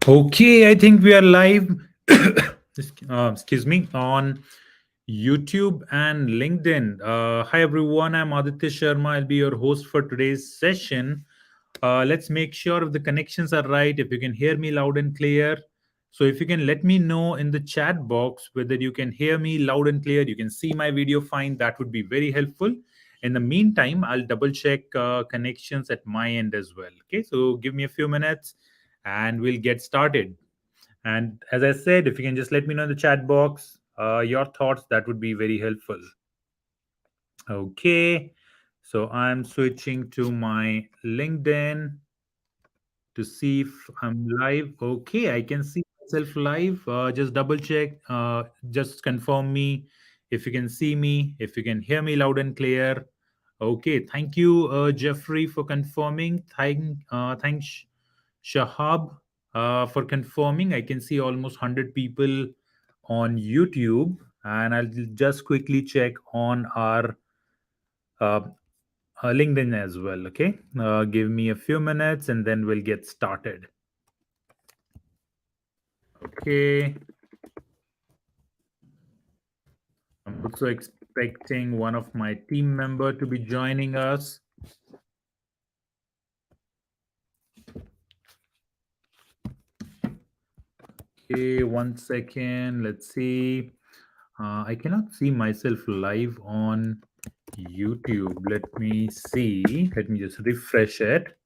Okay, I think we are live. Excuse me, on YouTube and LinkedIn. Hi everyone, I'm Aditya Sharma. I'll be your host for today's session. Let's make sure if the connections are right, if you can hear me loud and clear. So if you can let me know in the chat box whether you can hear me loud and clear, you can see my video fine. That would be very helpful. In the meantime, I'll double check connections at my end as well. Okay, so give me a few minutes and we'll get started. And as I said, if you can just let me know in the chat box your thoughts, that would be very helpful. Okay, so I'm switching to my LinkedIn to see if I'm live. Okay, I can see myself live. Just double check, just confirm me if you can see me, if you can hear me loud and clear. Okay, thank you, Jeffrey, for confirming. Thanks, Shahab, for confirming. I can see almost 100 people on YouTube, and I'll just quickly check on our uh, LinkedIn as well. Okay, give me a few minutes, and then we'll get started. Okay, I'm also expecting one of my team member to be joining us. Okay, one second. Let's see. I cannot see myself live on YouTube. Let me see. Let me just refresh it.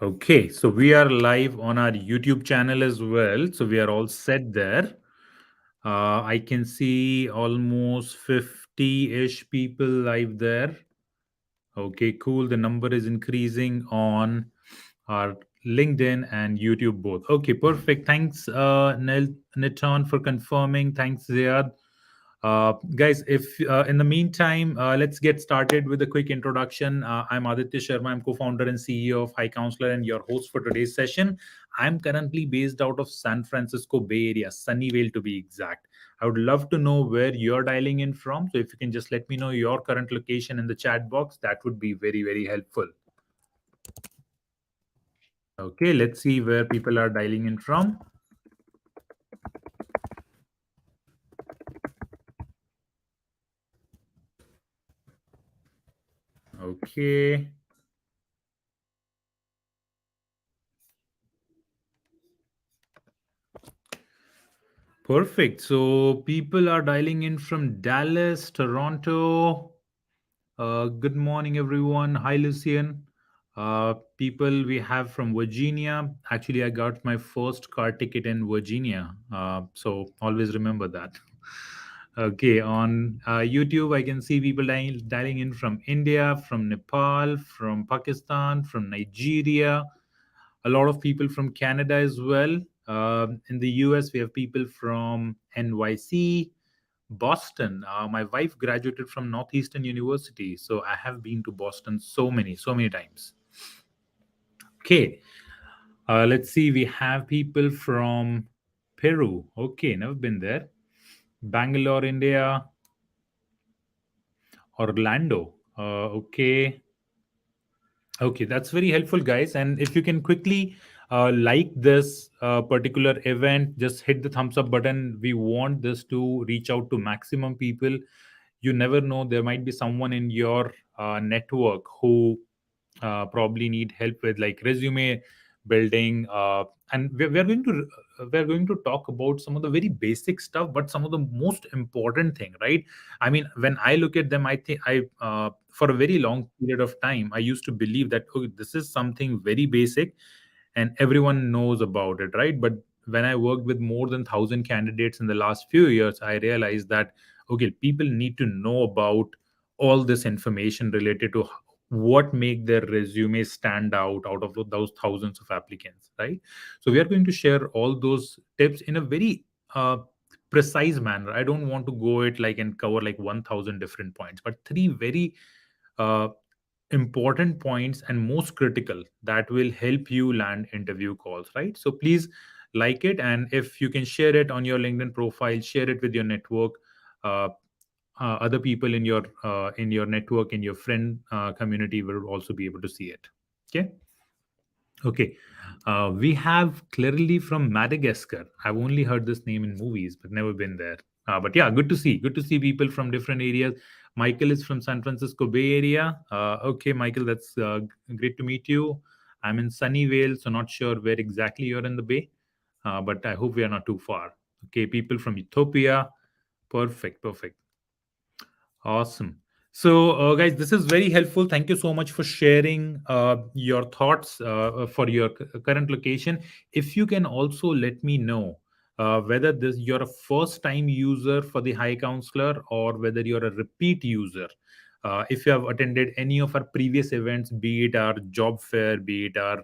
Okay, so we are live on our YouTube channel as well. So we are all set there. I can see almost 50-ish people live there. Okay, cool. The number is increasing on our LinkedIn and YouTube both. Okay, perfect. Thanks, Niton, for confirming. Thanks, Ziad. Guys, if in the meantime, let's get started with a quick introduction. I'm Aditya Sharma. I'm co-founder and CEO of High Counselor and your host for today's session. I'm currently based out of San Francisco Bay Area, Sunnyvale to be exact. I would love to know where you're dialing in from. So if you can just let me know your current location in the chat box, that would be very, very helpful. Okay, let's see where people are dialing in from. Okay. Perfect. So people are dialing in from Dallas, Toronto. Good morning, everyone. Hi, Lucian. People we have from Virginia. Actually, I got my first car ticket in Virginia. So always remember that. Okay, on YouTube, I can see people dialing in from India, from Nepal, from Pakistan, from Nigeria, a lot of people from Canada as well. In the US, we have people from NYC, Boston. My wife graduated from Northeastern University, so I have been to Boston so many times. Okay, let's see. We have people from Peru. Okay, never been there. Bangalore, India, Orlando. Okay, okay, that's very helpful, guys. And if you can quickly like this particular event, just hit the thumbs up button. We want this to reach out to maximum people. You never know, there might be someone in your network who probably need help with like resume building. And we're going to talk about some of the very basic stuff, but some of the most important thing, right? I mean, when I look at them, I think I for a very long period of time, I used to believe that, okay, this is something very basic and everyone knows about it, right? But when I worked with more than 1,000 candidates in the last few years, I realized that, okay, people need to know about all this information related to what make their resume stand out of those thousands of applicants, right? So we are going to share all those tips in a very uh, precise manner. I don't want to go it like and cover like 1,000 different points, but three very uh, important points and most critical that will help you land interview calls, right? So please like it, and if you can share it on your LinkedIn profile, share it with your network. uh, other people in your network, in your friend community will also be able to see it. Okay. Okay. We have clearly from Madagascar. I've only heard this name in movies, but never been there. But yeah, good to see. Good to see people from different areas. Michael is from San Francisco Bay Area. Okay, Michael, that's great to meet you. I'm in Sunnyvale, so not sure where exactly you're in the Bay, but I hope we are not too far. Okay, people from Ethiopia. Perfect, perfect. Awesome. So, guys, this is very helpful. Thank you so much for sharing your thoughts for your current location. If you can also let me know whether this you're a first-time user for the High Counselor or whether you're a repeat user. If you have attended any of our previous events, be it our job fair, be it our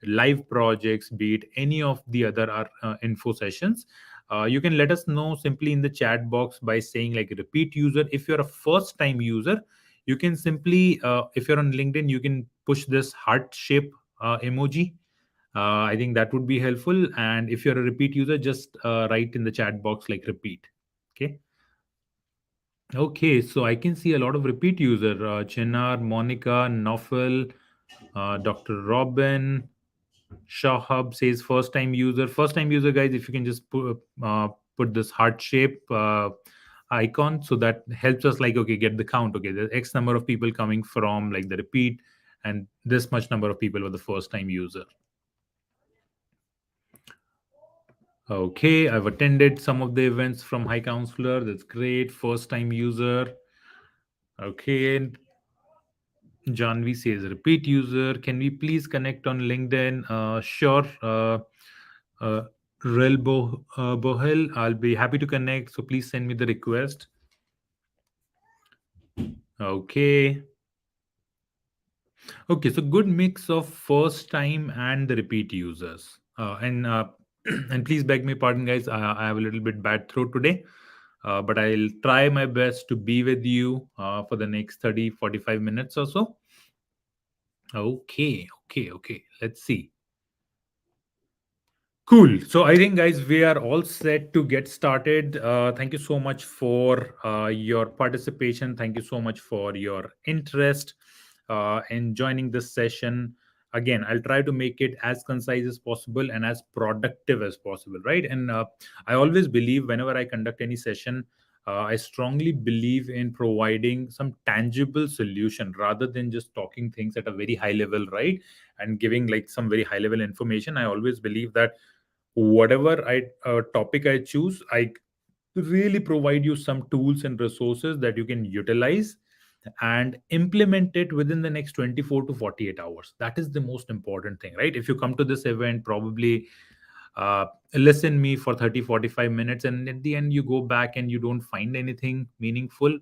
live projects, be it any of the other info sessions, you can let us know simply in the chat box by saying like repeat user. If you're a first time user, you can simply if you're on LinkedIn, you can push this heart shape emoji. I think that would be helpful. And if you're a repeat user, just write in the chat box like repeat. Okay. Okay, so I can see a lot of repeat user. Chinar, Monica, Nofel, Dr. Robin, Shahab says first time user. First time user, guys, if you can just put this heart shape icon, so that helps us like, okay, get the count. Okay, there's X number of people coming from like the repeat, and this much number of people were the first time user. Okay, I've attended some of the events from High Counselor. That's great. First time user. Okay, Janvi says repeat user. Can we please connect on LinkedIn? Sure. Uh, Bohel, I'll be happy to connect. So please send me the request. Okay. Okay. So good mix of first time and the repeat users. And and please beg me pardon, guys. I have a little bit bad throat today. But I'll try my best to be with you for the next 30-45 minutes or so. Okay. Okay. Okay. Let's see. Cool. So I think, guys, we are all set to get started. Thank you so much for your participation. Thank you so much for your interest in joining this session. Again, I'll try to make it as concise as possible and as productive as possible, right? And I always believe whenever I conduct any session, I strongly believe in providing some tangible solution rather than just talking things at a very high level, right? And giving like some very high level information. I always believe that whatever topic I choose, I really provide you some tools and resources that you can utilize and implement it within the next 24 to 48 hours. That is the most important thing, right? If you come to this event, probably uh, listen me for 30-45 minutes, and at the end you go back and you don't find anything meaningful,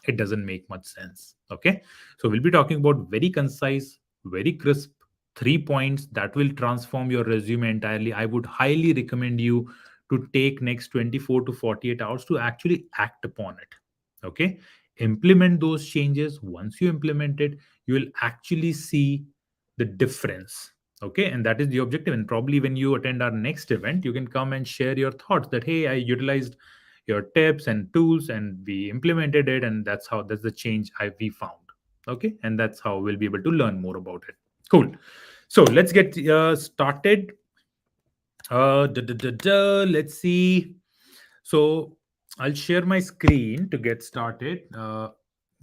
it doesn't make much sense. Okay, so we'll be talking about very concise, very crisp 3 points that will transform your resume entirely. I would highly recommend you to take next 24 to 48 hours to actually act upon it. Okay, implement those changes. Once you implement it, you will actually see the difference. Okay, and that is the objective. And probably when you attend our next event, you can come and share your thoughts that, hey, I utilized your tips and tools and we implemented it, and that's the change we found. Okay, and that's how we'll be able to learn more about it. Cool. So let's get started. Let's see. So I'll share my screen to get started.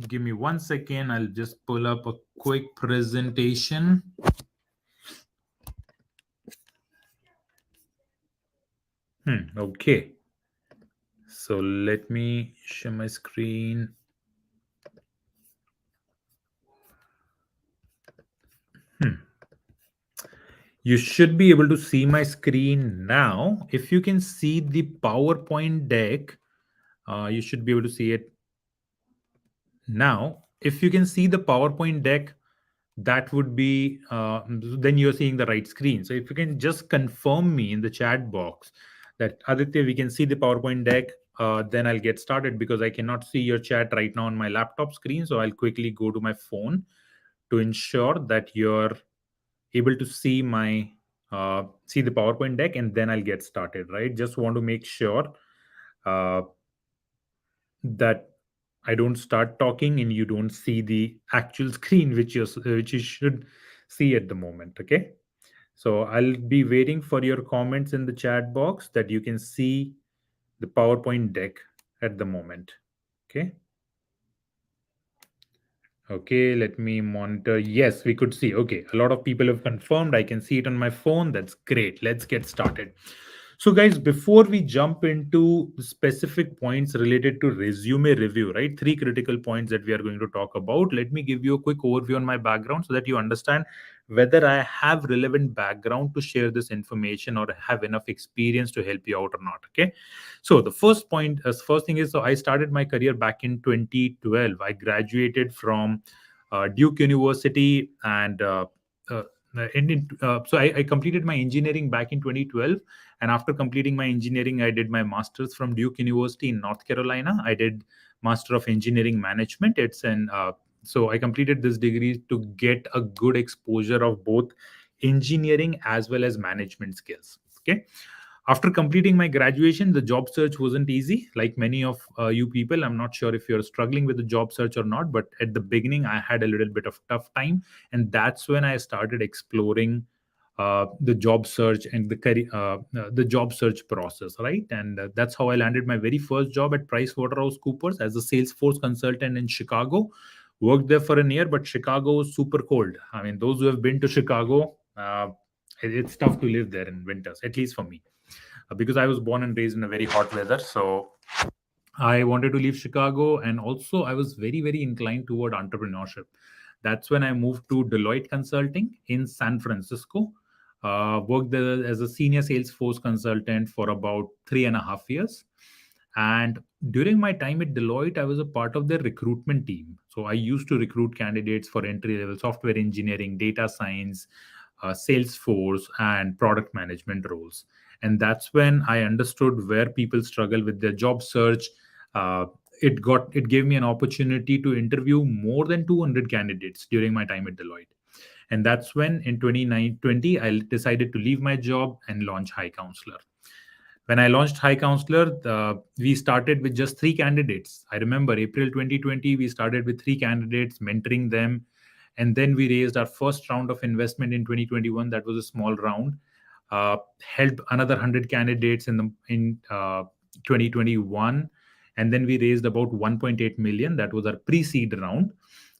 Give me 1 second. I'll just pull up a quick presentation. Okay. So let me share my screen. You should be able to see my screen now. If you can see the PowerPoint deck, you should be able to see it now. If you can see the PowerPoint deck, that would be then you're seeing the right screen. So if you can just confirm me in the chat box that Aditya, we can see the PowerPoint deck, then I'll get started because I cannot see your chat right now on my laptop screen. So I'll quickly go to my phone to ensure that you're able to see the PowerPoint deck, and then I'll get started. Right? Just want to make sure uh, that I don't start talking and you don't see the actual screen which you should see at the moment. Okay. So I'll be waiting for your comments in the chat box that you can see the PowerPoint deck at the moment. Okay. Okay, let me monitor. Yes, we could see. Okay, a lot of people have confirmed. I can see it on my phone. That's great. Let's get started. So, guys, before we jump into specific points related to resume review, right? Three critical points that we are going to talk about. Let me give you a quick overview on my background so that you understand whether I have relevant background to share this information or have enough experience to help you out or not. Okay. So the first point, first thing is, so I started my career back in 2012. I graduated from Duke University, and uh, so I completed my engineering back in 2012. And after completing my engineering, I did my master's from Duke University in North Carolina. I did Master of Engineering Management. It's an So I completed this degree to get a good exposure of both engineering as well as management skills. Okay. After completing my graduation, the job search wasn't easy. Like many of you people, I'm not sure if you're struggling with the job search or not, but at the beginning, I had a little bit of tough time, and that's when I started exploring the job search and the job search process, right? And that's how I landed my very first job at PricewaterhouseCoopers as a Salesforce consultant in Chicago. Worked there for a year, but Chicago was super cold. I mean, those who have been to Chicago, it's tough to live there in winters, at least for me, because I was born and raised in a very hot weather. So I wanted to leave Chicago, and also I was very, very inclined toward entrepreneurship. That's when I moved to Deloitte Consulting in San Francisco. Worked there as a senior Salesforce consultant for about 3.5 years. And during my time at Deloitte, I was a part of their recruitment team. So I used to recruit candidates for entry level software engineering, data science, Salesforce, and product management roles. And that's when I understood where people struggle with their job search. uh, it gave me an opportunity to interview more than 200 candidates during my time at Deloitte. And that's when in 2020 I decided to leave my job and launch High Counselor. When I launched High Counselor, we started with just three candidates. I remember April 2020, we started with three candidates, mentoring them. And then we raised our first round of investment in 2021. That was a small round. Helped another 100 candidates in 2021. And then we raised about 1.8 million. That was our pre-seed round,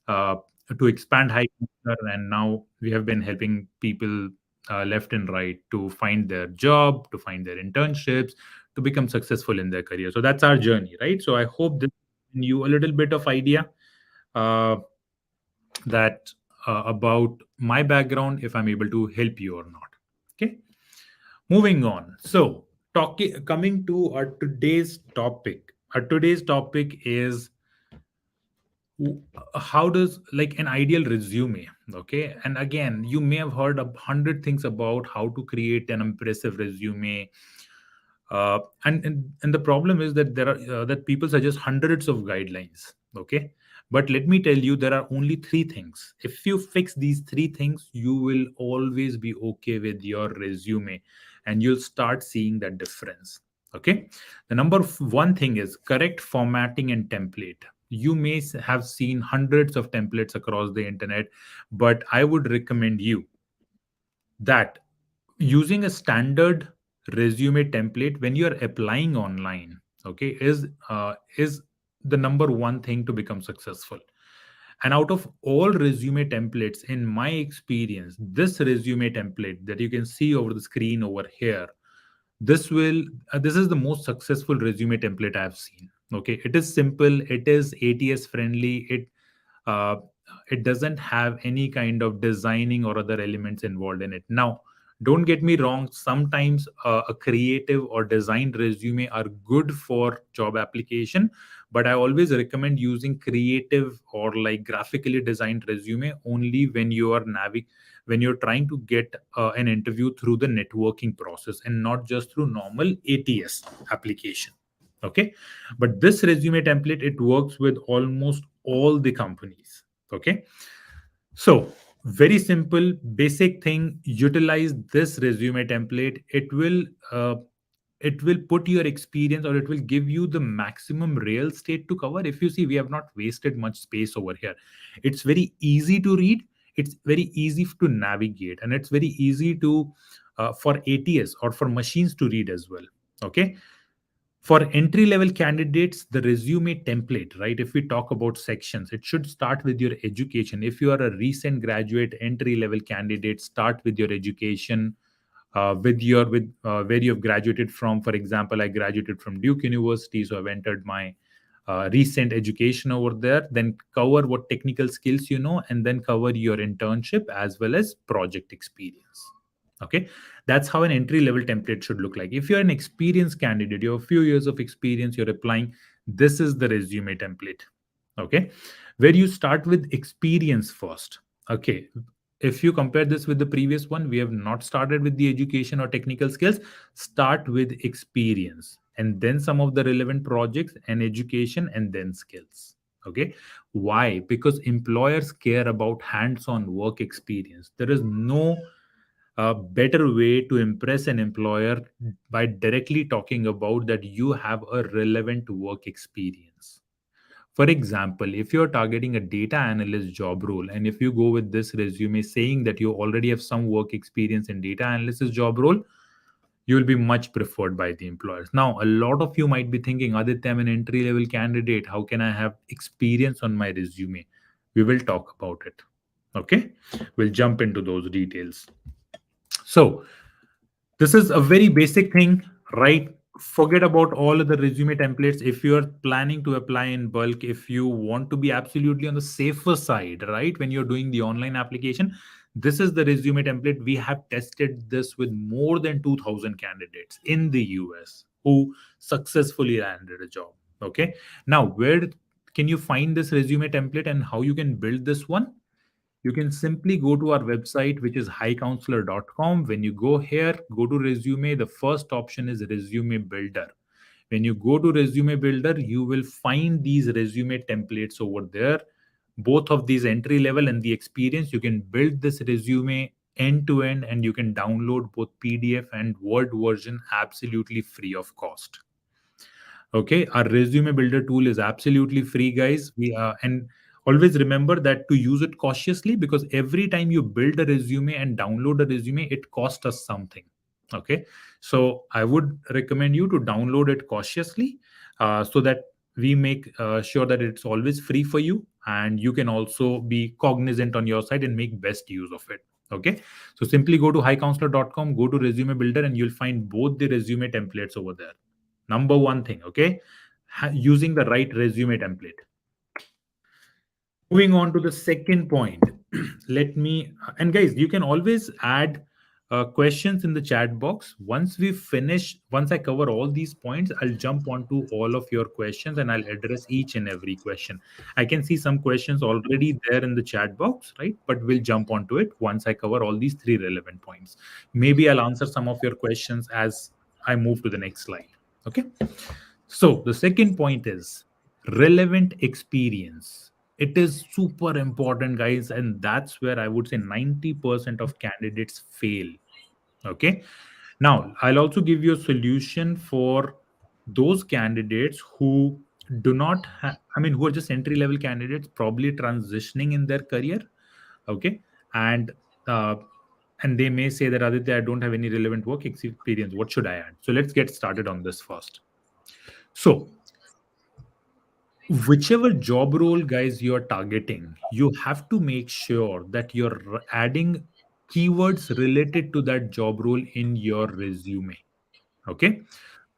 uh, to expand High Counselor. And now we have been helping people left and right to find their job, to find their internships, to become successful in their career. So that's our journey, right? So I hope this gives you a little bit of idea uh, that about my background, if I'm able to help you or not. Okay, moving on. So talking coming to our today's topic. Our today's topic is how does like an ideal resume. Okay, and again, you may have heard 100 things about how to create an impressive resume. And the problem is that there are that people suggest hundreds of guidelines. Okay, but let me tell you, there are only three things. If you fix these three things, you will always be okay with your resume, and you'll start seeing that difference. Okay, the one thing is correct formatting and template. You may have seen hundreds of templates across the internet, but I would recommend you that using a standard resume template when you're applying online, okay, is the number one thing to become successful. And out of all resume templates, in my experience, this resume template that you can see over the screen over here, this is the most successful resume template I have seen. Okay, it is simple, it is ATS friendly, uh, it doesn't have any kind of designing or other elements involved in it. Now, don't get me wrong, sometimes a creative or designed resume are good for job application, but I always recommend using creative or like graphically designed resume only when you're trying to get an interview through the networking process and not just through normal ATS application. Okay, but this resume template, it works with almost all the companies. Okay, so very simple basic thing, utilize this resume template. It will it will put your experience, or it will give you the maximum real estate to cover. If you see, we have not wasted much space over here. It's very easy to read, it's very easy to navigate, and it's very easy to for ATS or for machines to read as well. Okay. For entry level candidates, the resume template, right? If we talk about sections, it should start with your education. If you are a recent graduate entry level candidate, start with your education, with where you have graduated from. For example, I graduated from Duke University, so I've entered my recent education over there. Then cover what technical skills you know, and then cover your internship as well as project experience. Okay, that's how an entry level template should look like. If you're an experienced candidate, you have a few years of experience, you're applying, this is the resume template. Okay, where you start with experience first. Okay, if you compare this with the previous one, we have not started with the education or technical skills. Start with experience, and then some of the relevant projects and education, and then skills. Okay, why? Because employers care about hands on work experience. There is no better way to impress an employer by directly talking about that you have a relevant work experience. For example, if you're targeting a data analyst job role, and if you go with this resume saying that you already have some work experience in data analysis job role, you will be much preferred by the employers. Now, a lot of you might be thinking, Aditya, I'm an entry level candidate. How can I have experience on my resume? We will talk about it. Okay. We'll jump into those details. So, this is a very basic thing, right? Forget about all of the resume templates. If you're planning to apply in bulk, if you want to be absolutely on the safer side, right, when you're doing the online application, this is the resume template. We have tested this with more than 2,000 candidates in the US who successfully landed a job. Okay. Now, where can you find this resume template and how you can build this one? You can simply go to our website, which is highcounselor.com. When you go here, go to resume. The first option is resume builder. When you go to resume builder, you will find these resume templates over there. Both of these entry level and the experience, you can build this resume end to end, and you can download both PDF and Word version absolutely free of cost. Okay, our resume builder tool is absolutely free, guys. We and always remember that to use it cautiously, because every time you build a resume and download a resume, it costs us something. Okay, so I would recommend you to download it cautiously, so that we make sure that it's always free for you, and you can also be cognizant on your side and make best use of it. Okay, so simply go to highcounselor.com, go to resume builder, and you'll find both the resume templates over there. Number one thing, okay, using the right resume template. Moving on to the second point, let me, and guys, you can always add questions in the chat box. Once I cover all these points, I'll jump onto all of your questions and I'll address each and every question. I can see some questions already there in the chat box, right? But we'll jump onto it once I cover all these three relevant points. Maybe I'll answer some of your questions as I move to the next slide. Okay. So the second point is relevant experience. It is super important, guys, and that's where I would say 90% of candidates fail. Okay. Now, I'll also give you a solution for those candidates who do not have, I mean, who are just entry level candidates, probably transitioning in their career. Okay. And, uh, and they may say that, Aditya, I don't have any relevant work experience. What should I add? So let's get started on this first. So, whichever job role, guys, you're targeting, you have to make sure that you're adding keywords related to that job role in your resume. Okay.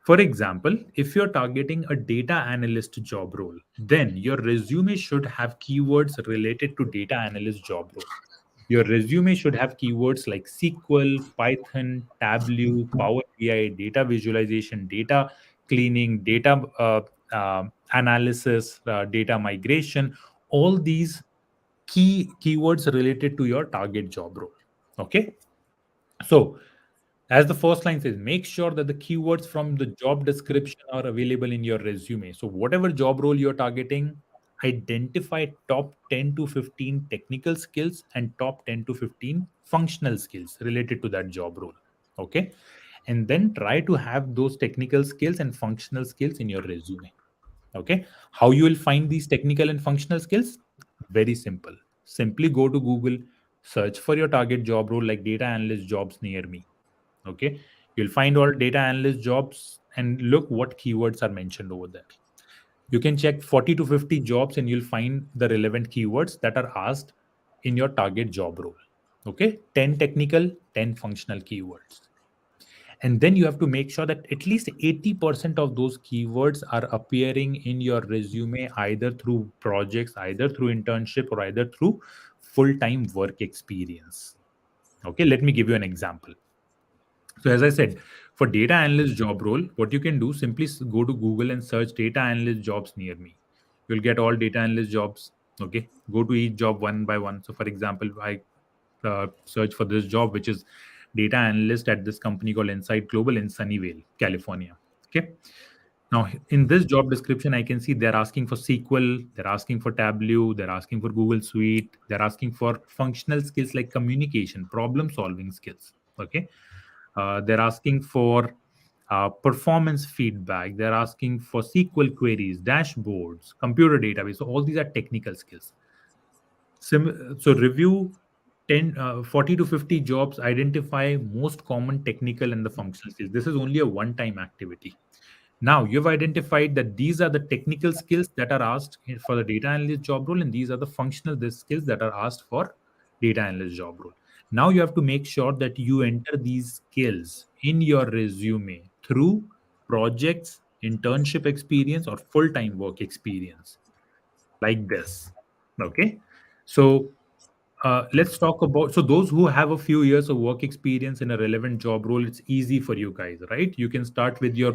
For example, if you're targeting a data analyst job role, then your resume should have keywords related to data analyst job role. Your resume should have keywords like SQL, Python, Tableau, Power BI, data visualization, data cleaning, data analysis, data migration, all these keywords related to your target job role. Okay. So, as the first line says, make sure that the keywords from the job description are available in your resume. So, whatever job role you're targeting, identify top 10 to 15 technical skills and top 10 to 15 functional skills related to that job role. Okay. and then try to have those technical skills and functional skills in your resume. Okay, how you will find these technical and functional skills? Very simple. Simply go to Google, search for your target job role like data analyst jobs near me. Okay, you'll find all data analyst jobs and look what keywords are mentioned over there. You can check 40 to 50 jobs and you'll find the relevant keywords that are asked in your target job role. Okay, 10 technical, 10 functional keywords. And then you have to make sure that at least 80% of those keywords are appearing in your resume, either through projects, either through internship, or either through full time work experience. Okay, let me give you an example. So, as I said, for data analyst job role, what you can do, simply go to Google and search data analyst jobs near me. You'll get all data analyst jobs. Okay, go to each job one by one. So, for example, I search for this job, which is data analyst at this company called Insight Global in Sunnyvale, California. Okay. Now, in this job description, I can see they're asking for SQL, they're asking for Tableau, they're asking for Google Suite, they're asking for functional skills like communication, problem solving skills. Okay. They're asking for performance feedback, they're asking for SQL queries, dashboards, computer database. So, all these are technical skills. So review 40 to 50 jobs, identify most common technical and the functional skills. This is only a one time activity. Now you've identified that these are the technical skills that are asked for the data analyst job role, and these are the functional skills that are asked for data analyst job role. Now you have to make sure that you enter these skills in your resume through projects, internship experience, or full time work experience, like this. Okay. So let's talk about, so those who have a few years of work experience in a relevant job role, it's easy for you guys, right? You can start with your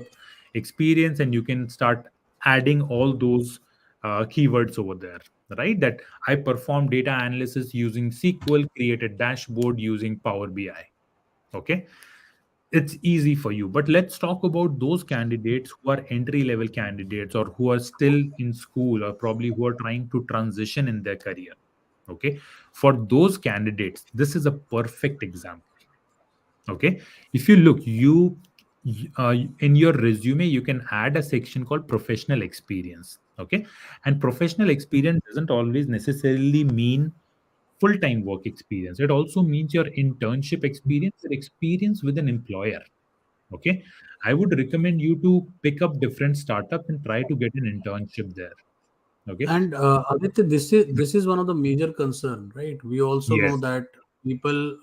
experience and you can start adding all those keywords over there, right? That I perform data analysis using SQL, created dashboard using Power BI. Okay, it's easy for you. But let's talk about those candidates who are entry level candidates, or who are still in school, or probably who are trying to transition in their career. Okay, for those candidates, this is a perfect example. Okay, if you look, in your resume you can add a section called professional experience. Okay, and professional experience doesn't always necessarily mean full time work experience. It also means your internship experience, your experience with an employer. Okay, I would recommend you to pick up different startups and try to get an internship there. Okay. And Aditya, this is one of the major concern, right? We also know Yes. that people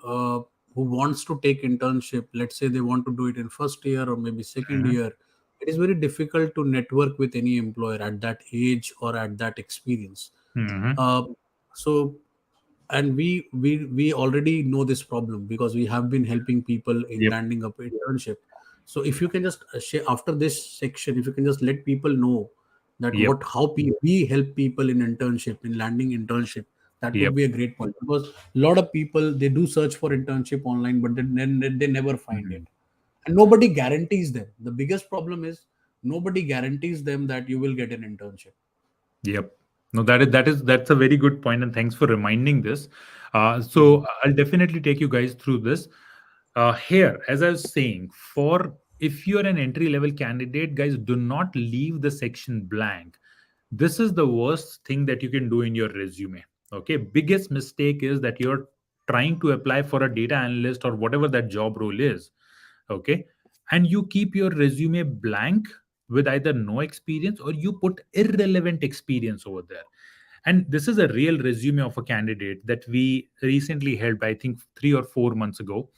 who wants to take internship, let's say they want to do it in first year or maybe second Mhm. year, it is very difficult to network with any employer at that age or at that experience. Mhm. Uh, so and we already know this problem because we have been helping people in Yep. landing up internship. So if you can just share after this section, if you can just let people know that Yep. what how we help people in internship, in landing internship, that would Yep. be a great point, because a lot of people, they do search for internship online, but then they never find it, Mhm. and nobody guarantees them. The biggest problem is nobody guarantees them that you will get an internship. Yep. No, that's a very good point, and thanks for reminding this. Mhm. So I'll definitely take you guys through this. Here, as I was saying, for if you're an entry level candidate, guys, do not leave the section blank. This is the worst thing that you can do in your resume. Okay, biggest mistake is that you're trying to apply for a data analyst or whatever that job role is. Okay, and you keep your resume blank with either no experience, or you put irrelevant experience over there. And this is a real resume of a candidate that we recently held, I think 3 or 4 months ago,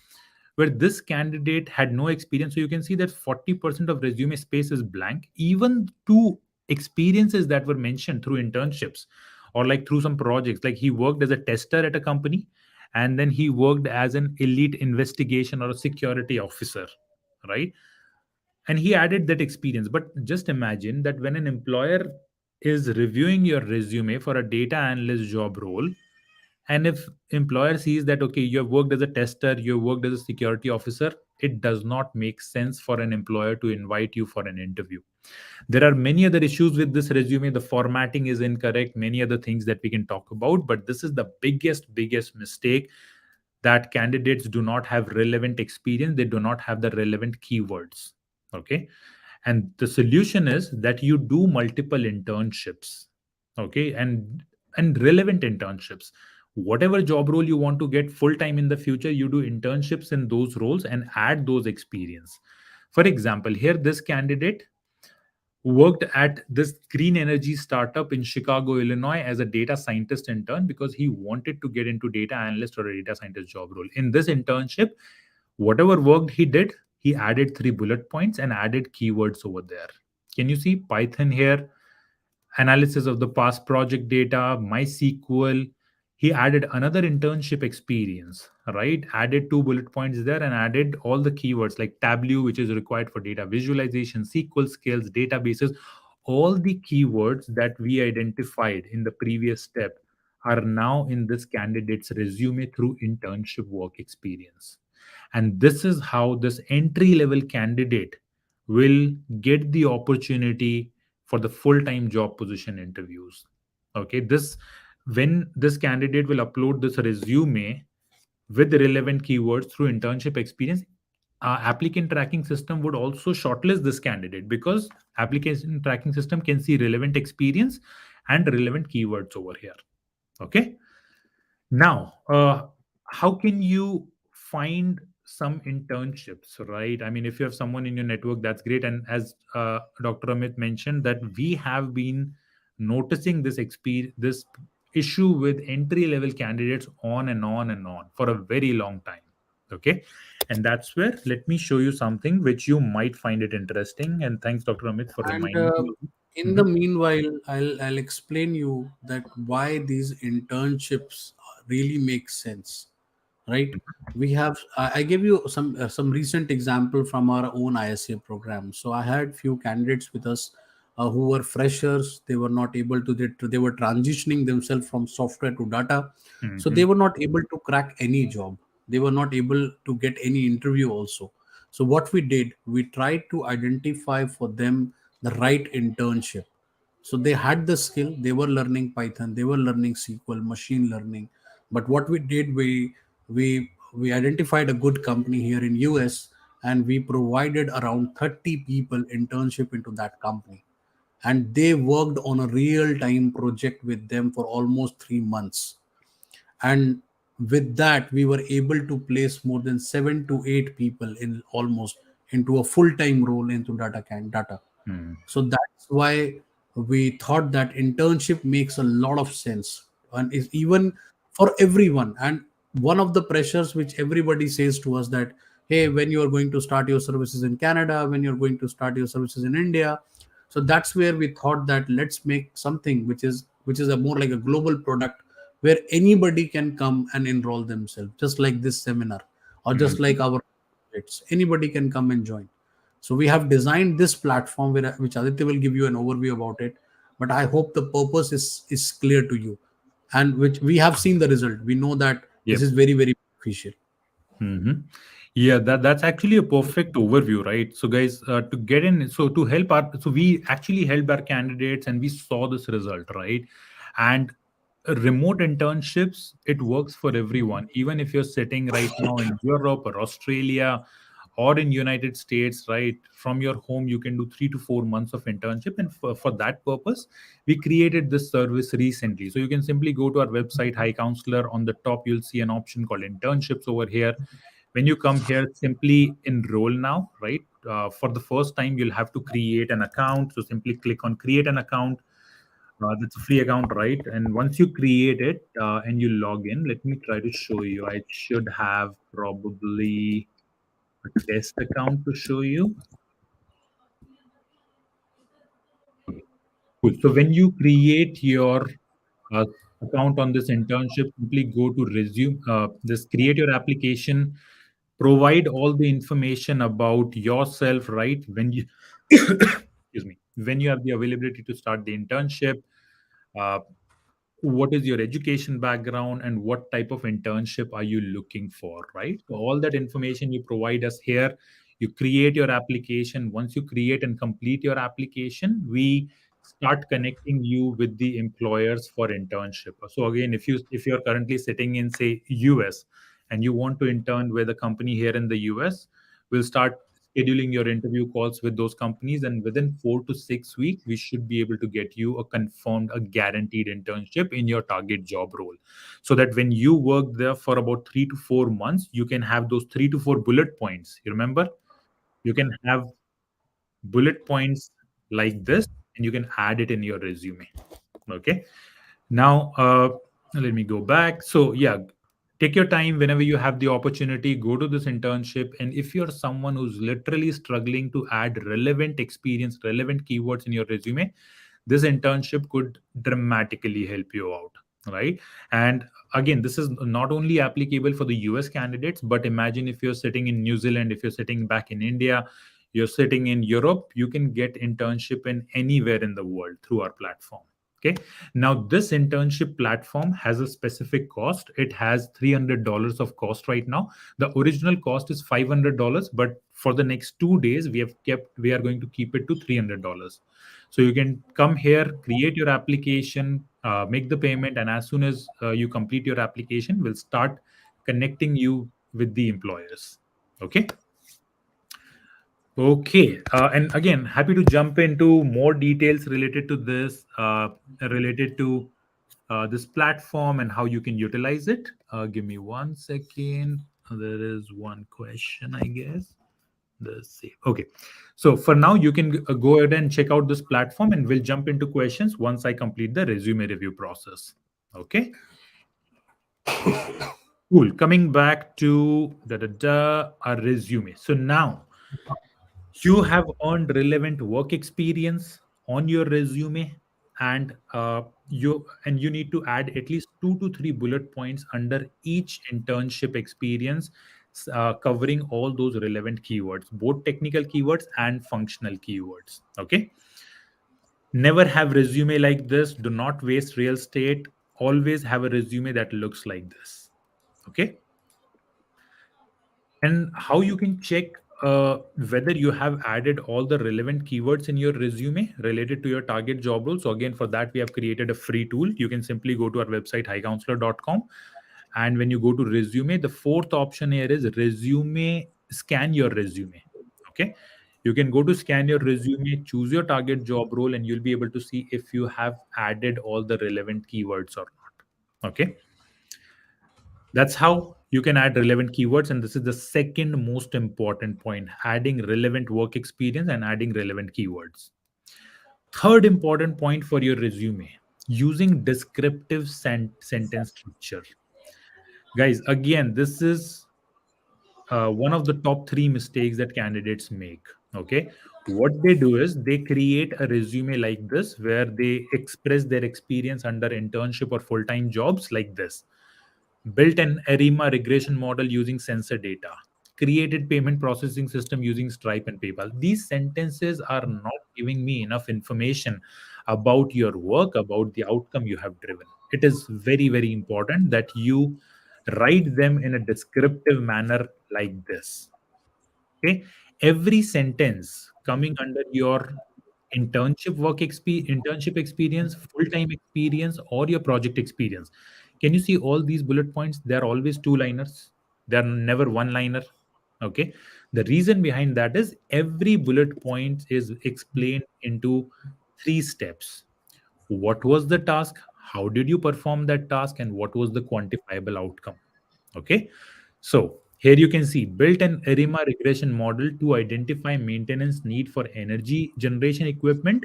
where this candidate had no experience. So you can see that 40% of resume space is blank, even to experiences that were mentioned through internships or like through some projects. Like he worked as a tester at a company, and then he worked as an elite investigation or a security officer, right? And he added that experience. But just imagine that when an employer is reviewing your resume for a data analyst job role, and if employer sees that okay, you have worked as a tester, you have worked as a security officer, it does not make sense for an employer to invite you for an interview. There are many other issues with this resume. The formatting is incorrect, many other things that we can talk about, but this is the biggest mistake that candidates do not have relevant experience, they do not have the relevant keywords. Okay. And the solution is that you do multiple internships. Okay. And relevant internships. Whatever job role you want to get full time in the future, you do internships in those roles and add those experience. For example, here this candidate worked at this green energy startup in Chicago, Illinois as a data scientist intern because he wanted to get into data analyst or a data scientist job role. In this internship, whatever work he did, he added 3 bullet points and added keywords over there. Can you see Python here? Analysis of the past project data, MySQL. He added another internship experience, right? Added 2 bullet points there and added all the keywords like Tableau, which is required for data visualization, SQL skills, databases. All the keywords that we identified in the previous step are now in this candidate's resume through internship work experience. And this is how this entry level candidate will get the opportunity for the full time job position interviews. Okay, this when this candidate will upload this resume with the relevant keywords through internship experience, applicant tracking system would also shortlist this candidate because application tracking system can see relevant experience and relevant keywords over here. Okay. Now, how can you find some internships, right? I mean, if you have someone in your network, that's great. And as Dr. Amit mentioned, that we have been noticing this issue with entry level candidates on and on and on for a very long time. Okay, and that's where let me show you something which you might find it interesting. And thanks, Dr. Amit, for And reminding me. in the Mhm. meanwhile, I'll explain you that why these internships really make sense, right? We have I gave you some recent example from our own ISA program. So I had few candidates with us who were freshers. They were not able to they were transitioning themselves from software to data, so they Mhm. were not able to crack any job. They were not able to get any interview also. So what we did, we tried to identify for them the right internship. So they had the skill, they were learning Python, they were learning SQL, machine learning. But what we did, we identified a good company here in US, and we provided around 30 people internship into that company. And they worked on a real time project with them for almost 3 months. And with that, we were able to place more than 7 to 8 people in almost into a full-time role into data. Mhm. So that's why we thought that internship makes a lot of sense and is even for everyone. And one of the pressures which everybody says to us that, hey, when you are going to start your services in Canada, when you're going to start your services in India. So that's where we thought that let's make something which is a more like a global product where anybody can come and enroll themselves, just like this seminar or just Mhm. like our anybody can come and join. So we have designed this platform which Aditya will give you an overview about it. But I hope the purpose is clear to you, and which we have seen the result. We know that this Yep. is very very beneficial. Hmm. Yeah, that's actually a perfect overview, right? So, guys, to get in, so to help our, so we actually helped our candidates, and we saw this result, right? And remote internships, it works for everyone, even if you're sitting right now in Europe or Australia or in United States, right? From your home, you can do 3 to 4 months of internship, and for that purpose, we created this service recently. So you can simply go to our website, High Counselor. On the top, you'll see an option called internships over here. When you come here, simply enroll now, right? For the first time, you'll have to create an account. So simply click on create an account. That's a free account, right? And once you create it and you log in, let me try to show you. I should have probably a test account to show you. Okay, cool. So when you create your uh, account on this internship, simply go to resume, this create your application, provide all the information about yourself, right? When you, excuse me, when you have the availability to start the internship, uh, what is your education background and what type of internship are you looking for, right? So all that information you provide us here. You create your application. Once you create and complete your application, we start connecting you with the employers for internship. So again, if you're currently sitting in say US, and you want to intern with a company here in the US, we'll start scheduling your interview calls with those companies, and within 4 to 6 weeks we should be able to get you a confirmed, a guaranteed internship in your target job role, so that when you work there for about 3 to 4 months, you can have those 3 to 4 bullet points. You remember, you can have bullet points like this, and you can add it in your resume. Okay. Now, let me go back. So, yeah, take your time whenever you have the opportunity, go to this internship. And if you're someone who's literally struggling to add relevant experience, relevant keywords in your resume, this internship could dramatically help you out, right? And again, this is not only applicable for the US candidates, but imagine if you're sitting in New Zealand, if you're sitting back in India, you're sitting in Europe, you can get internship in anywhere in the world through our platform. Okay. Now, this internship platform has a specific cost. It has $300 of cost right now. The original cost is $500, but for the next 2 days, we are going to keep it to $300. So you can come here, create your application, make the payment, and as soon as you complete your application, we'll start connecting you with the employers. Okay. Okay. And again, happy to jump into more details related to this, related to this platform and how you can utilize it. Give me 1 second. There is one question, I guess. The save. Okay. So for now, you can go ahead and check out this platform, and we'll jump into questions once I complete the resume review process. Okay. Cool. Coming back to our resume. So now you have earned relevant work experience on your resume, and you need to add at least 2 to 3 bullet points under each internship experience, covering all those relevant keywords, both technical keywords and functional keywords. Okay. Never have resume like this. Do not waste real estate. Always have a resume that looks like this. Okay. And how you can check whether you have added all the relevant keywords in your resume related to your target job role. So again, for that, we have created a free tool. You can simply go to our website, highcounselor.com. And when you go to resume, the fourth option here is resume, scan your resume. Okay. You can go to scan your resume, choose your target job role, and you'll be able to see if you have added all the relevant keywords or not. Okay. That's how you can add relevant keywords. And this is the second most important point, adding relevant work experience and adding relevant keywords. Third important point for your resume, using descriptive sentence structure. Guys, again, this is one of the top three mistakes that candidates make. Okay. What they do is they create a resume like this, where they express their experience under internship or full time jobs like this: built an ARIMA regression model using sensor data, created payment processing system using Stripe and PayPal. These sentences are not giving me enough information about your work, about the outcome you have driven. It is very, very important that you write them in a descriptive manner like this. Okay. Every sentence coming under your internship experience, full-time experience, or your project experience. Can you see all these bullet points? They're always two liners. They're never one liner. Okay. The reason behind that is every bullet point is explained into 3 steps. What was the task? How did you perform that task? And what was the quantifiable outcome? Okay. So here you can see built an ARIMA regression model to identify maintenance need for energy generation equipment.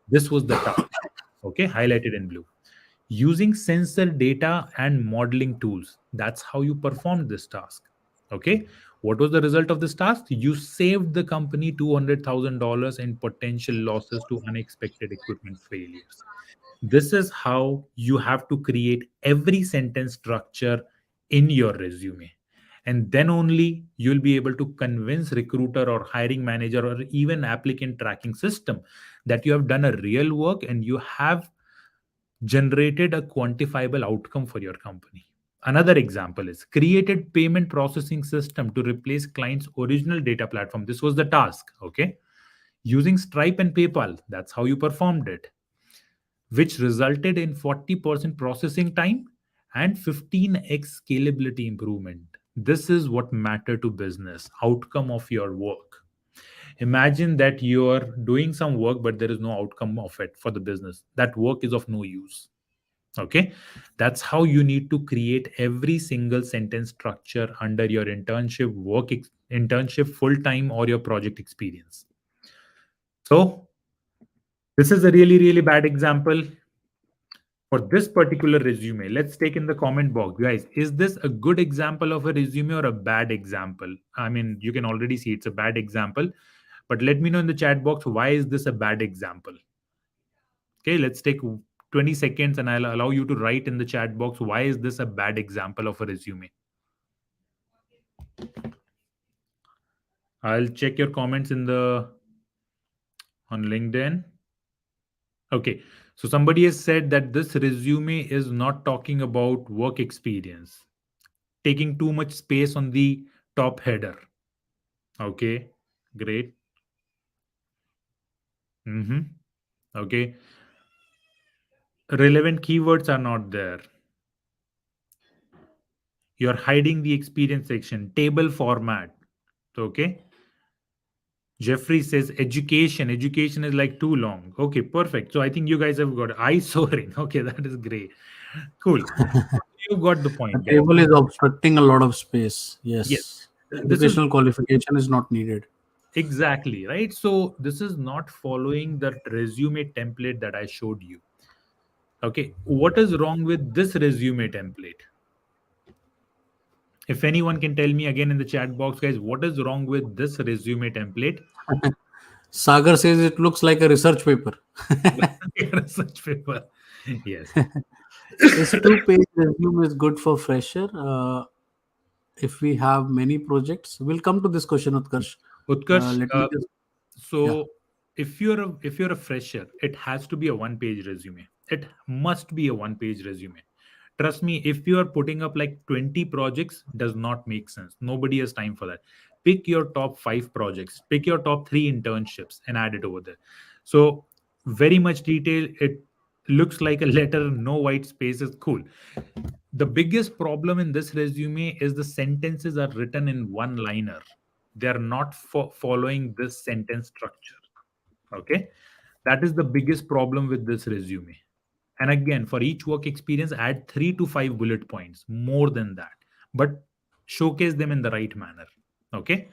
This was the task. Okay, highlighted in blue. Using sensor data and modeling tools. That's how you performed this task. Okay. What was the result of this task? You saved the company $200,000 in potential losses to unexpected equipment failures. This is how you have to create every sentence structure in your resume. And then only you'll be able to convince recruiter or hiring manager or even applicant tracking system that you have done a real work and you have generated a quantifiable outcome for your company. Another example is created payment processing system to replace client's original data platform. This was the task. Okay. Using Stripe and PayPal. That's how you performed it, which resulted in 40% processing time and 15x scalability improvement. This is what matter to business, outcome of your work. Imagine that you're doing some work but there is no outcome of it for the business. That work is of no use. Okay, that's how you need to create every single sentence structure under your internship internship full time or your project experience. So this is a really bad example for this particular resume. Let's take in the comment box, guys. Is this a good example of a resume or a bad example? I mean, you can already see it's a bad example, but let me know in the chat box, why is this a bad example? Okay, let's take 20 seconds and I'll allow you to write in the chat box, why is this a bad example of a resume? I'll check your comments in the on LinkedIn. Okay, so somebody has said that this resume is not talking about work experience, taking too much space on the top header. Okay, great. Mm-hmm. Okay, relevant keywords are not there. You're hiding the experience section, table format. Okay, Jeffrey says education. Education is like too long. Okay, perfect. So I think you guys have got eye soaring. Okay, that is great. Cool. You got the The point, guys. table is obstructing a lot of space. Yes. Yes. This is Educational qualification is not needed. exactly right. So this is not following the resume template that I showed you. Okay. What is wrong with this resume template? If anyone can tell me again in the chat box, guys, what is wrong with this resume template? Sagar says it looks like a research paper. Such paper. Yes. This two-page resume is good for fresher. If we have many projects, we'll come to this question, Utkarsh. Utkarsh, Let me just, yeah. so if you're a fresher, it has to be a one-page resume. It must be a one-page resume. Trust me, if you are putting up like 20 projects, does not make sense. Nobody has time for that. Pick your top 5 projects, pick your top 3 internships, and add it over there. So very much detail. It looks like a letter, no white spaces. Cool. The biggest problem in this resume is the sentences are written in one liner. They are not following this sentence structure. Okay, that is the biggest problem with this resume. And again, for each work experience, add 3 to 5 bullet points, more than that, but showcase them in the right manner. Okay,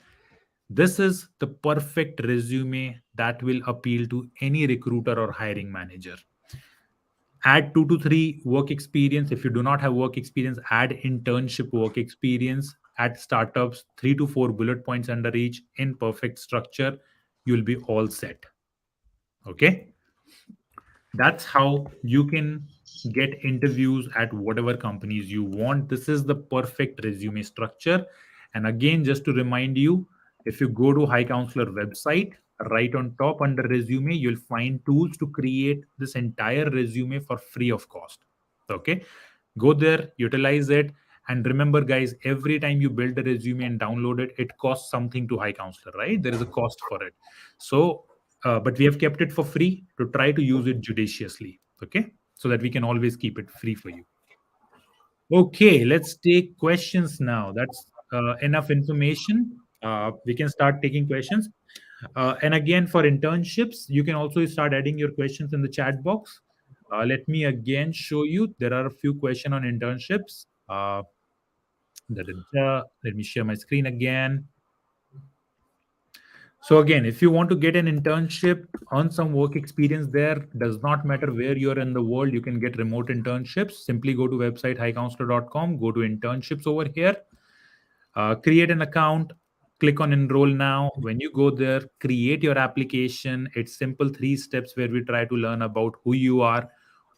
this is the perfect resume that will appeal to any recruiter or hiring manager. Add 2 to 3 work experience. If you do not have work experience, add internship work experience. At startups, 3 to 4 bullet points under each in perfect structure. You'll be all set. Okay, that's how you can get interviews at whatever companies you want. This is the perfect resume structure. And again, just to remind you, if you go to High Counselor website, right on top under resume, you'll find tools to create this entire resume for free of cost. Okay, go there, utilize it. And remember, guys, every time you build a resume and download it, it costs something to High Counselor, right? There is a cost for it. So but we have kept it for free to try to use it judiciously. Okay, so that we can always keep it free for you. Okay, let's take questions now. That's enough information. We can start taking questions. And again, for internships, you can also start adding your questions in the chat box. Let me again show you. There are a few questions on internships. Let me share my screen again. So again, if you want to get an internship, earn some work experience there, does not matter where you're in the world, you can get remote internships. Simply go to website highcounselor.com, go to internships over here, create an account, click on enroll now. When you go there, create your application. It's simple 3 steps where we try to learn about who you are,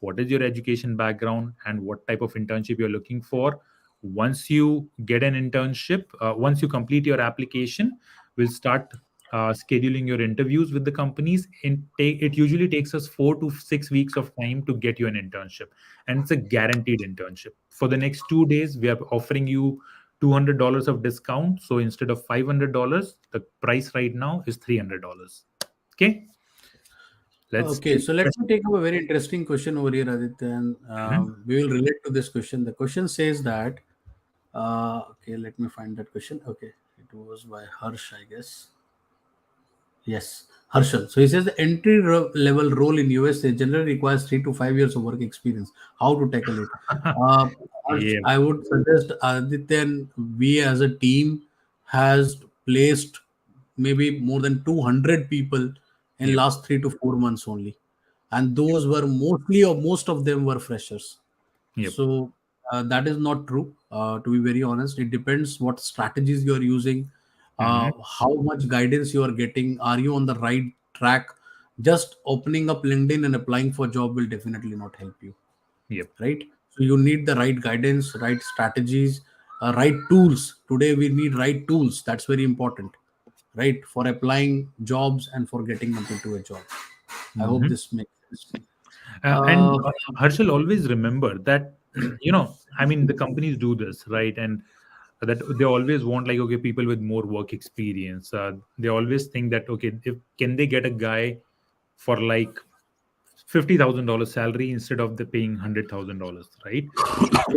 what is your education background, and what type of internship you're looking for. Once you get an internship, once you complete your application, we'll start scheduling your interviews with the companies. It usually takes us 4 to 6 weeks of time to get you an internship, and it's a guaranteed internship. For the next 2 days, we are offering you $200 of discount. So instead of $500, the price right now is $300. Okay, let's Okay, take so let me take up a very interesting question over here, Aditya, and Mhm. we will relate to this question. The question says that Okay, let me find that question. Okay, it was by Harsh, I guess. Yes, Harshal. So he says the level role in USA generally requires 3 to 5 years of work experience. How to tackle it? Uh, Harsh, Yeah. I would suggest Aditya, we as a team has placed maybe more than 200 people in Yep. last 3 to 4 months only, and those were mostly or most of them were freshers. Yep. So that is not true. To be very honest, it depends what strategies you are using, Hmm. how much guidance you are getting. Are you on the right track? Just opening up LinkedIn and applying for job will definitely not help you, Yep. right? So you need the right guidance, right strategies, right tools. Today we need right tools. That's very important, right? For applying jobs and for getting them into a job. I hope Hmm. this makes sense. And Uh, Harshal, always remember that, I mean, the companies do this, right? And that they always want, like, okay, people with more work experience. They always think that, okay, if can they get a guy for like $50,000 salary instead of the paying $100,000, right?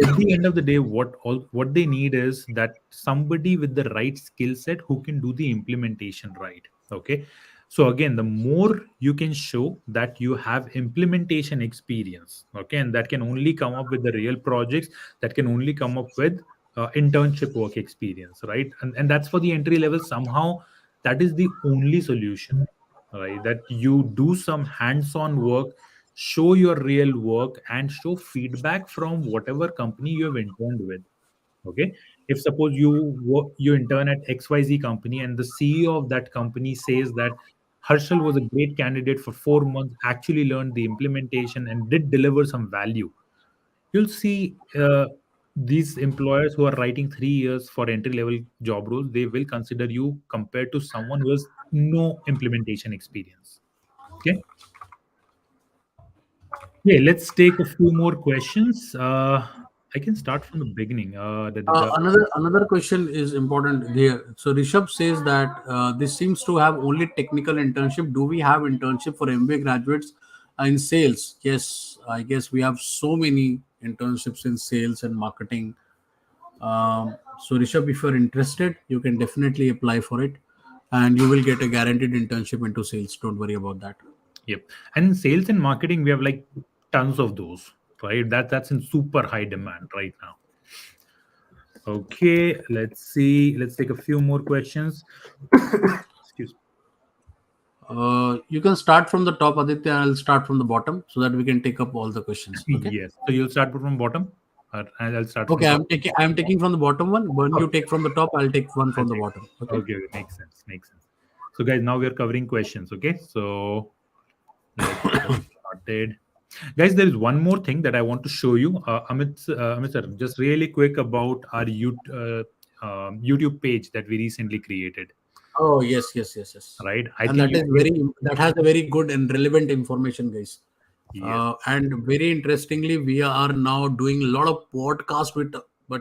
At the end of the day, what they need is that somebody with the right skill set who can do the implementation right. Okay, so again, the more you can show that you have implementation experience, okay, and that can only come up with the real projects, that can only come up with internship work experience, right? And that's for the entry level. Somehow that is the only solution, right? That you do some hands-on work, show your real work, and show feedback from whatever company you have interned with. Okay, if suppose you intern at XYZ company and the CEO of that company says that Harshal was a great candidate for 4 months, actually learned the implementation and did deliver some value, you'll see these employers who are writing 3 years for entry level job roles, they will consider you compared to someone who has no implementation experience. Okay. Yeah, let's take a few more questions. I can start from the beginning. Another question is important here. So Rishabh says that this seems to have only technical internship. Do we have internship for MBA graduates in sales? Yes, I guess we have so many internships in sales and marketing. So Rishabh, if you're interested, you can definitely apply for it, and you will get a guaranteed internship into sales. Don't worry about that. Yep. And in sales and marketing, we have like tons of those, right? That's in super high demand right now. Okay, let's see. Let's take a few more questions. Excuse You can start from the top, Aditya. I'll start from the bottom so that we can take up all the questions. me. Okay. Yes. So you'll start from bottom, and I'll start from Okay, top. I'm taking from the bottom one. One you Okay. take from the top, I'll take one I'll from the take. bottom. Okay. Okay, okay, makes sense. Makes sense. So, guys, now we are covering questions. Okay, so let's get started. Guys, there is one more thing that I want to show you. Amit sir, just really quick about our YouTube page that we recently created. Oh yes, yes, yes, yes. Right? I And think that you is can. that has a very good and relevant information, guys. Yes, And very interestingly, we are now doing a lot of podcasts with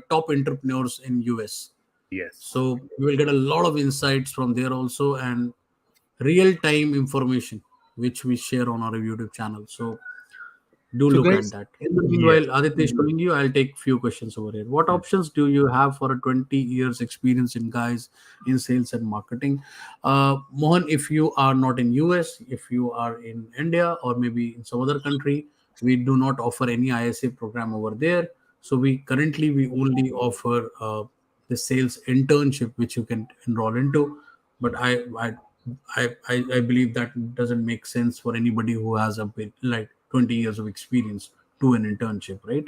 top entrepreneurs in US. yes. So you will get a lot of insights from there also, and real time information which we share on our YouTube channel. So do So, look at guys, that. In the yes, meanwhile, Aditya is showing you. I'll take few questions over here. What options do you have for a 20 years experience in guys in sales and marketing? Mohan, if you are not in US, if you are in India or maybe in some other country, we do not offer any ISA program over there. So we only offer the sales internship which you can enroll into. But I believe that doesn't make sense for anybody who has a bit like 20 years of experience to an internship, right?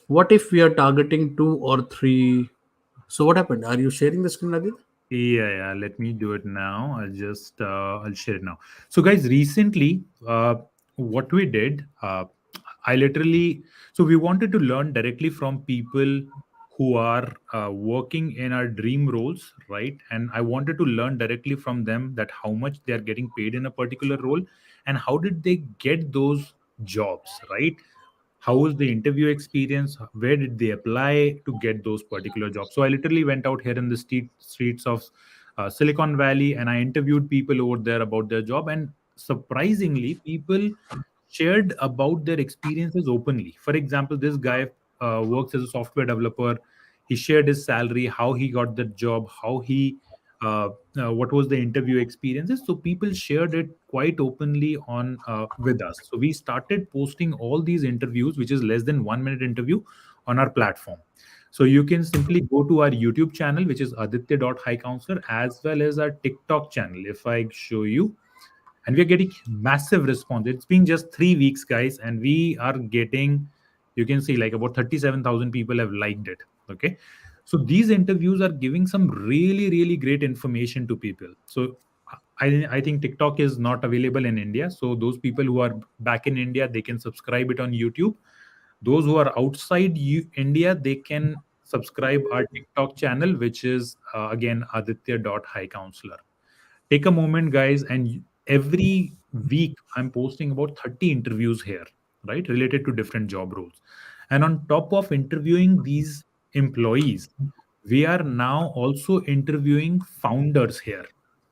What if we are targeting 2 or 3? So what happened? Are you sharing the screen, Adit? yeah, yeah. Let me do it now. I'll share it now. So, guys, recently, what we did, I literally, so we wanted to learn directly from people who are working in our dream roles, right? And I wanted to learn directly from them that how much they are getting paid in a particular role and how did they get those jobs, right? How was the interview experience, where did they apply to get those particular jobs. So I literally went out here in the streets of Silicon Valley and I interviewed people over there about their job, and surprisingly people shared about their experiences openly. For example, this guy, works as a software developer. He shared his salary, how he got the job, how he what was the interview experiences. So people shared it quite openly on with us. So we started posting all these interviews, which is less than 1 minute interview, on our platform. So you can simply go to our YouTube channel, which is aditya.highcounselor, as well as our TikTok channel. If I show you, and we're getting massive response. It's been just 3 weeks, guys, and we are getting, you can see, like about 37,000 people have liked it. Okay, so these interviews are giving some really really great information to people. So I think TikTok is not available in India, so those people who are back in India, they can subscribe it on YouTube. Those who are outside India, they can subscribe our TikTok channel, which is again aditya.highcounselor. Take a moment, guys, and every week I'm posting about 30 interviews here, right, related to different job roles. And on top of interviewing these employees, we are now also interviewing founders here.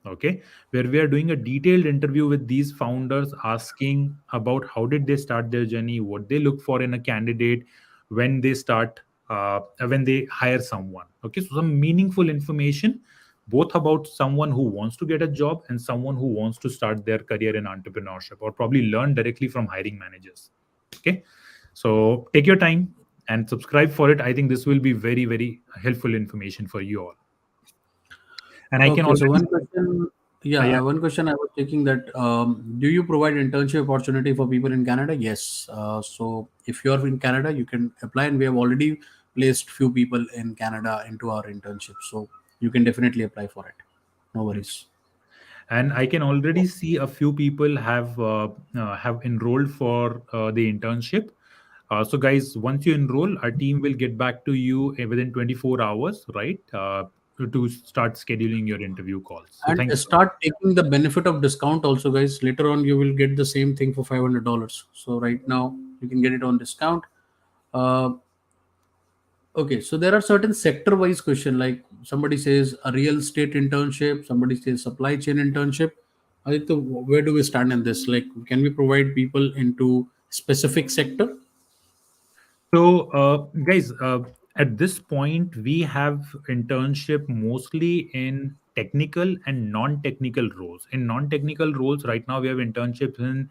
Okay, where we are doing a detailed interview with these founders, asking about how did they start their journey, what they look for in a candidate when they start, when they hire someone. Okay, so some meaningful information, both about someone who wants to get a job and someone who wants to start their career in entrepreneurship or probably learn directly from hiring managers. Okay, so take your time and subscribe for it. I think this will be very very helpful information for you all. And I can Okay, so already one question, yeah, yeah. one question I was taking that do you provide internship opportunity for people in Canada? Yes. So if you're in Canada, you can apply, and we have already placed few people in Canada into our internship. So you can definitely apply for it. No Mm. worries. And I can already see a few people have enrolled for the internship. So guys, once you enroll, our team will get back to you within 24 hours, right, to start scheduling your interview calls. So And thank you so much. start taking the benefit of discount also, guys. Later on, you will get the same thing for $500. So right now, you can get it on discount. Uh, Okay, so there are certain sector-wise question, like somebody says a real estate internship, somebody says supply chain internship. Aditya, where do we stand in this? Like, can we provide people into specific sector? So, guys, at this point, we have internship mostly in technical and non-technical roles. In non-technical roles, right now we have internships in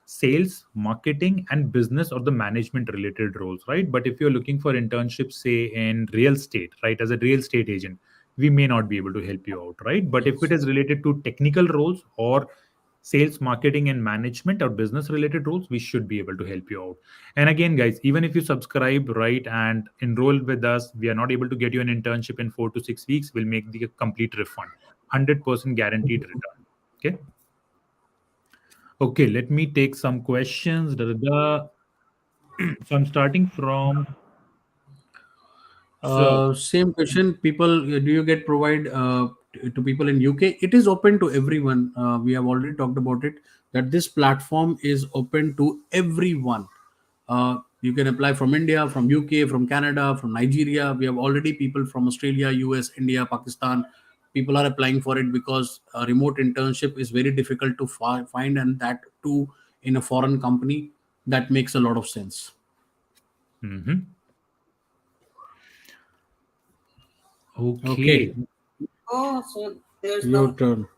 sales, marketing, and business or the management related roles, right? But if you're looking for internships, say in real estate, right, as a real estate agent, we may not be able to help you out, right? But if it is related to technical roles or sales, marketing, and management or business related roles, we should be able to help you out. And again, guys, even if you subscribe, right, and enroll with us, we are not able to get you an internship in 4 to 6 weeks. We'll make the complete refund, 100% guaranteed return. Okay. Okay. Let me take some questions. Da, da, da. So I'm starting from. So Same question. People, do you get provide to people in UK? It is open to everyone. We have already talked about it. That this platform is open to everyone. You can apply from India, from UK, from Canada, from Nigeria. We have already people from Australia, US, India, Pakistan. People are applying for it because a remote internship is very difficult to find, and that too in a foreign company. That makes a lot of sense. mhm. Okay, Okay. Oh, so there's your no. turn.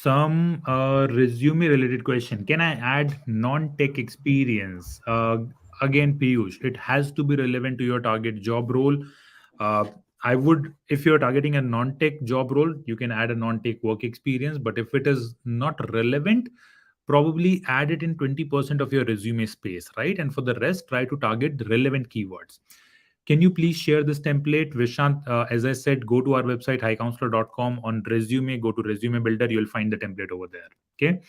Some resume related question. Can I add non tech experience? Again, Piyush, it has to be relevant to your target job role. Uh, I would, if you're targeting a non tech job role, you can add a non tech work experience. But if it is not relevant, probably add it in 20% of your resume space, right? And for the rest, try to target the relevant keywords. Can you please share this template? Vishant, as I said, go to our website, highcounselor.com. On resume, go to resume builder. You'll find the template over there. Okay.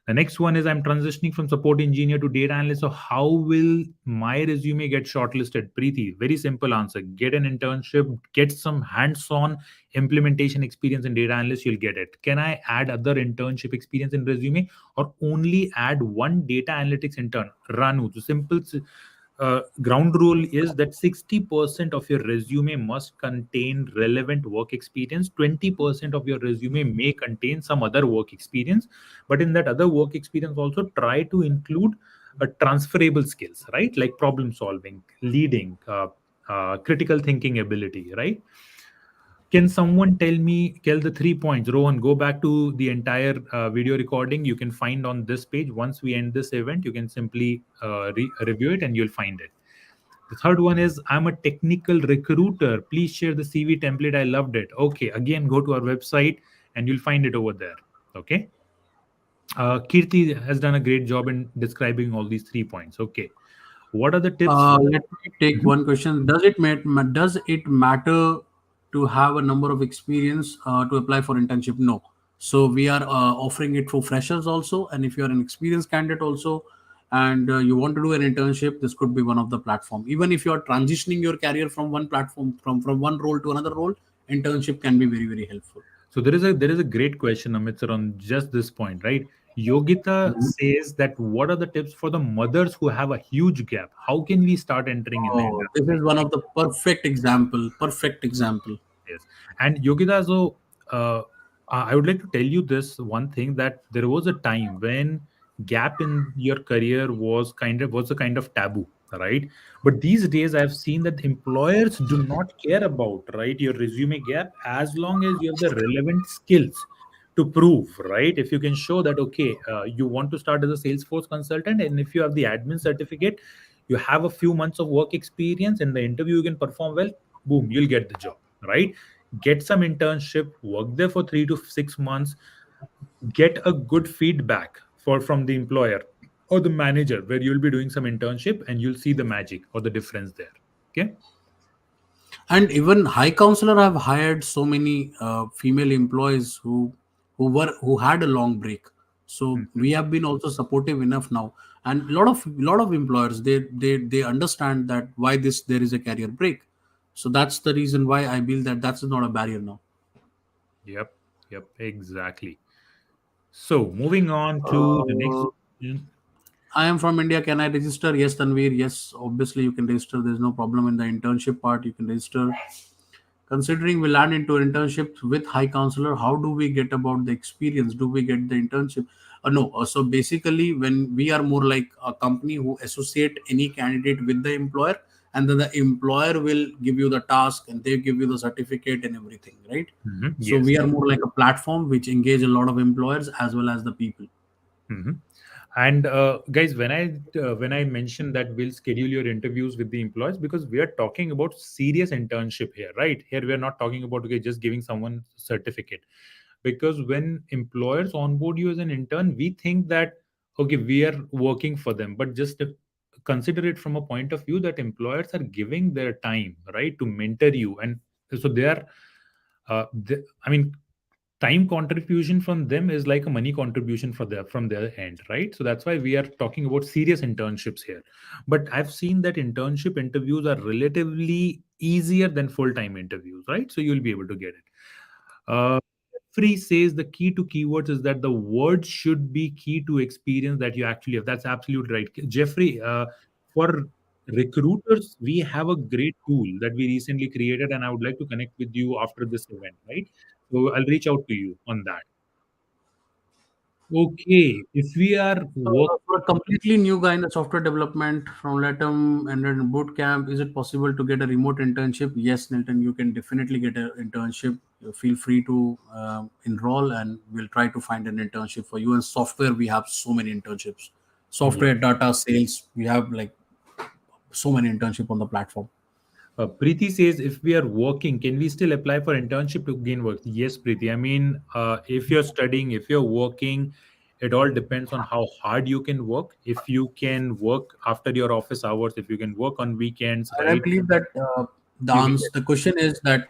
The next one is I'm transitioning from support engineer to data analyst. So, how will my resume get shortlisted? Preeti, very simple answer. Get an internship, get some hands on implementation experience in data analyst, you'll get it. Can I add other internship experience in resume or only add one data analytics intern? Ranu, the simple ground rule is that 60% of your resume must contain relevant work experience. 20% of your resume may contain some other work experience, but in that other work experience also try to include transferable skills, right? Like problem solving, leading, critical thinking ability, right? Can someone tell the 3 points? Rohan, go back to the entire video recording. You can find on this page. Once we end this event, you can simply review it and you'll find it. The third one is, I'm a technical recruiter. Please share the CV template. I loved it. Okay, again, go to our website and you'll find it over there. Okay. Kirti has done a great job in describing all these 3 points. Okay. What are the tips for the. Let me take Mhm. one question. Does it matter to have a number of experience to apply for internship? No. So we are offering it for freshers also, and if you are an experienced candidate also, and you want to do an internship, this could be one of the platform. Even if you are transitioning your career from one platform, from one role to another role, internship can be very helpful. So there is a great question, Amit sir, on just this point, right? Yogita Mhm. says that what are the tips for the mothers who have a huge gap? How can we start entering in the Oh, this industry? is one of the perfect example. Perfect example. Yes. And Yogita, so I would like to tell you this one thing, that there was a time when gap in your career was a kind of taboo, right? But these days I've seen that employers do not care about, right, your resume gap, as long as you have the relevant skills to prove, right? If you can show that, okay, you want to start as a Salesforce consultant, and if you have the admin certificate, you have a few months of work experience, in the interview you can perform well, boom, you'll get the job, right? Get some internship, work there for 3 to 6 months, get a good feedback from the employer or the manager where you'll be doing some internship, and you'll see the magic or the difference there. Okay. And even high counselor have hired so many female employees who had a long break. So Mhm. we have been also supportive enough now, and lot of employers, they understand that why this there is a career break. So that's the reason why I feel that that's not a barrier now. Yep. Yep, exactly. So moving on to the next uh, question. I am from India. Can I register? Yes, Tanvir. Yes, obviously you can register. There's no problem in the internship part. You can register. Considering we land into internships with high counselor, how do we get about the experience? Do we get the internship? No. So basically, when we are more like a company who associate any candidate with the employer, and then the employer will give you the task and they give you the certificate and everything, right? So Yes. we are more like a platform which engage a lot of employers as well as the people. Mhm. And guys, when I mentioned that we'll schedule your interviews with the employees, because we are talking about serious internship here, right? Here we are not talking about, okay, just giving someone certificate. Because when employers onboard you as an intern, we think that, okay, we are working for them, but just consider it from a point of view that employers are giving their time, right, to mentor you, and so they are. I mean, time contribution from them is like a money contribution for their from their end, right? So that's why we are talking about serious internships here. But I've seen that internship interviews are relatively easier than full-time interviews, right? So you'll be able to get it. Free says the key to keywords is that the words should be key to experience that you actually have. That's absolutely right, Jeffrey. For recruiters, we have a great tool that we recently created, and I would like to connect with you after this event, right? So I'll reach out to you on that. Okay, if we are work. For a completely new guy in the software development from Latam and then boot camp, is it possible to get a remote internship? Yes, Nilton, you can definitely get an internship. Feel free to enroll, and we'll try to find an internship for you. And software, we have so many internships. Yeah. Software, data, sales, we have like so many internship on the platform. Preeti says, if we are working, can we still apply for internship to gain work? Yes, Preeti. I mean, if you're studying, if you're working, it all depends on how hard you can work. If you can work after your office hours, if you can work on weekends, And I right? believe that You can get. the question is that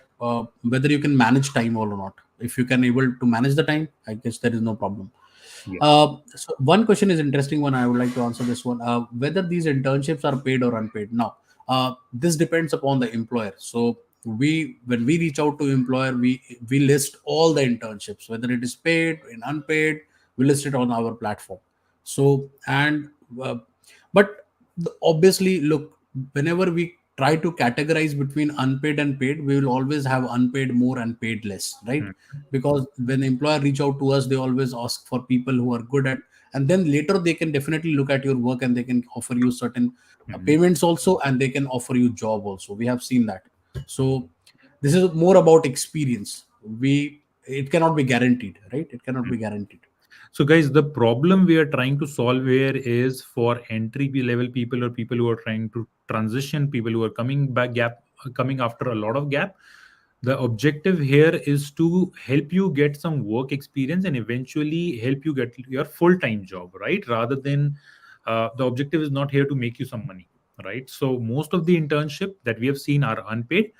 whether you can manage time or not. If you can able to manage the time, I guess there is no problem. Yeah. So one question is interesting one. I would like to answer this one. Whether these internships are paid or unpaid. Now, this depends upon the employer. So when we reach out to employer, we list all the internships, whether it is paid and unpaid. We list it on our platform. So and uh, but obviously, look, whenever we try to categorize between unpaid and paid, we will always have unpaid more and paid less, right? Hmm. Because when the employer reach out to us, they always ask for people who are good at and then later they can definitely look at your work and they can offer you certain Mhm. payments also, and they can offer you job also. We have seen that. So this is more about experience. We It cannot be guaranteed, right? It cannot be guaranteed. So, guys, the problem we are trying to solve here is for entry level people or people who are trying to transition, people who are coming after a lot of gap. The objective here is to help you get some work experience and eventually help you get your full time job, right? Rather than the objective is not here to make you some money, right? So, most of the internship that we have seen are unpaid,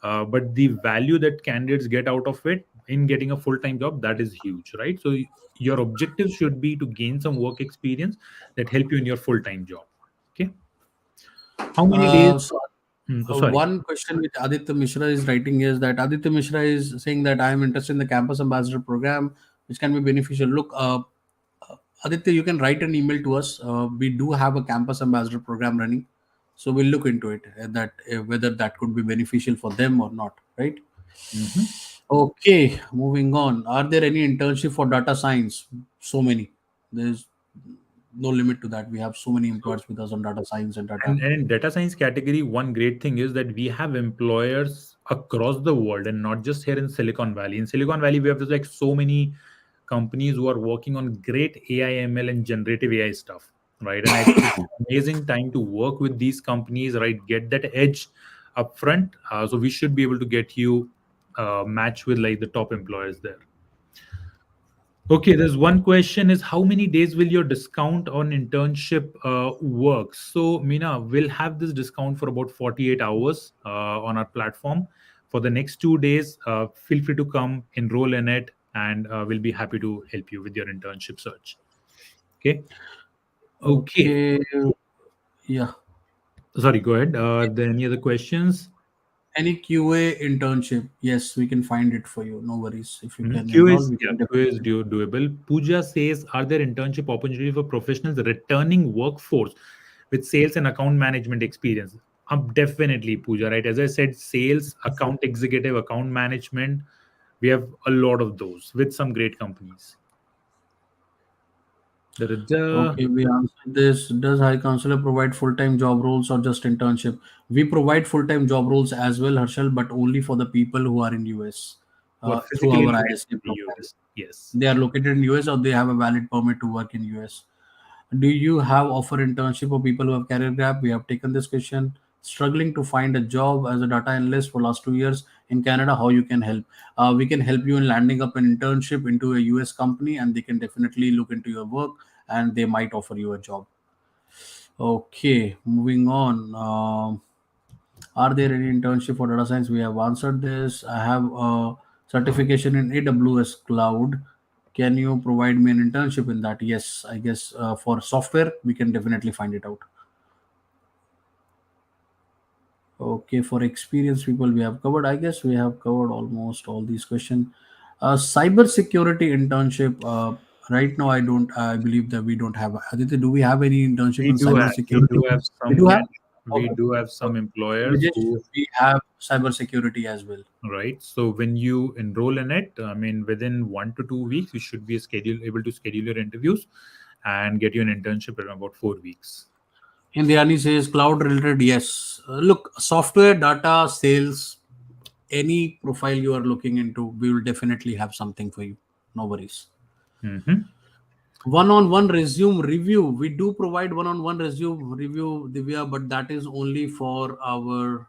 but the value that candidates get out of it in getting a full time job, that is huge, right? So your objective should be to gain some work experience that help you in your full time job. Okay. How many days? So Oh, sorry. one question which Aditya Mishra is writing is that Aditya Mishra is saying that I am interested in the campus ambassador program, which can be beneficial. Look, Aditya, you can write an email to us. We do have a campus ambassador program running, so we'll look into it. That whether that could be beneficial for them or not, right? Mhm. Okay, moving on. Are there any internship for data science? So many. There's no limit to that. We have so many So, employers with us on data science and data. and in data science category, one great thing is that we have employers across the world and not just here in Silicon Valley. In Silicon Valley, we have like so many companies who are working on great AI, ML, and generative AI stuff, right? And I think it's an amazing time to work with these companies, right? Get that edge up front. So we should be able to get you match with like the top employers there. Okay, there's one question is how many days will your discount on internship work? So, Mina, we'll have this discount for about 48 hours on our platform. For the next 2 days, feel free to come, enroll in it, and we'll be happy to help you with your internship search. Okay. Okay. Okay, yeah. Sorry, go ahead. There any other questions? Any QA internship? Yes, we can find it for you. No worries. If you can Q enroll, is we yeah, can Q is definitely. doable. Pooja says, are there internship opportunities for professionals returning workforce with sales and account management experience? Definitely, Pooja. Right, as I said, sales, account executive, account management. We have a lot of those with some great companies. Da-da-da. Okay, we answered this. Does High Counselor provide full-time job roles or just internship? We provide full-time job roles as well, Harshal, but only for the people who are in US Who are through physically our located ISA in the program. US? Yes. They are located in US or they have a valid permit to work in US. Do you have offer internship for people who have career gap? We have taken this question. Struggling to find a job as a data analyst for last 2 years in Canada, how you can help? We can help you in landing up an internship into a US company, and they can definitely look into your work and they might offer you a job. Okay, moving on. Are there any internship for data science? We have answered this. I have a certification in AWS Cloud. Can you provide me an internship in that? Yes, I guess for software, we can definitely find it out. Okay, for experienced people, we have covered. I guess we have covered almost all these questions. Cyber security internship. Right now, I don't. I believe that we don't have. Aditya, do we have any internship in cyber We security? do have We some do have. we Okay. do have some Okay. employers Rajesh, who we have cyber security as well. right? So when you enroll in it, I mean, within 1 to 2 weeks, you should be able to schedule your interviews and get you an internship in about 4 weeks. Indiani says cloud related. Yes. Look, software, data, sales, any profile you are looking into, we will definitely have something for you. No worries. Hmm. One-on-one resume review. We do provide one-on-one resume review, Divya, but that is only for our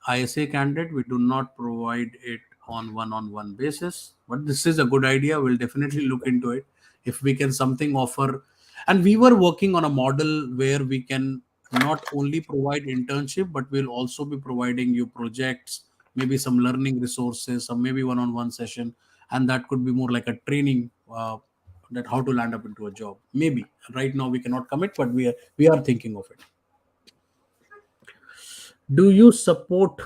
ISA candidate. We do not provide it on one-on-one basis. But this is a good idea. We'll definitely look into it if we can something offer. And we were working on a model where we can not only provide internship, but we'll also be providing you projects, maybe some learning resources, some maybe one-on-one session, and that could be more like a training. That how to land up into a job. Maybe right now we cannot commit, but we are thinking of it. Do you support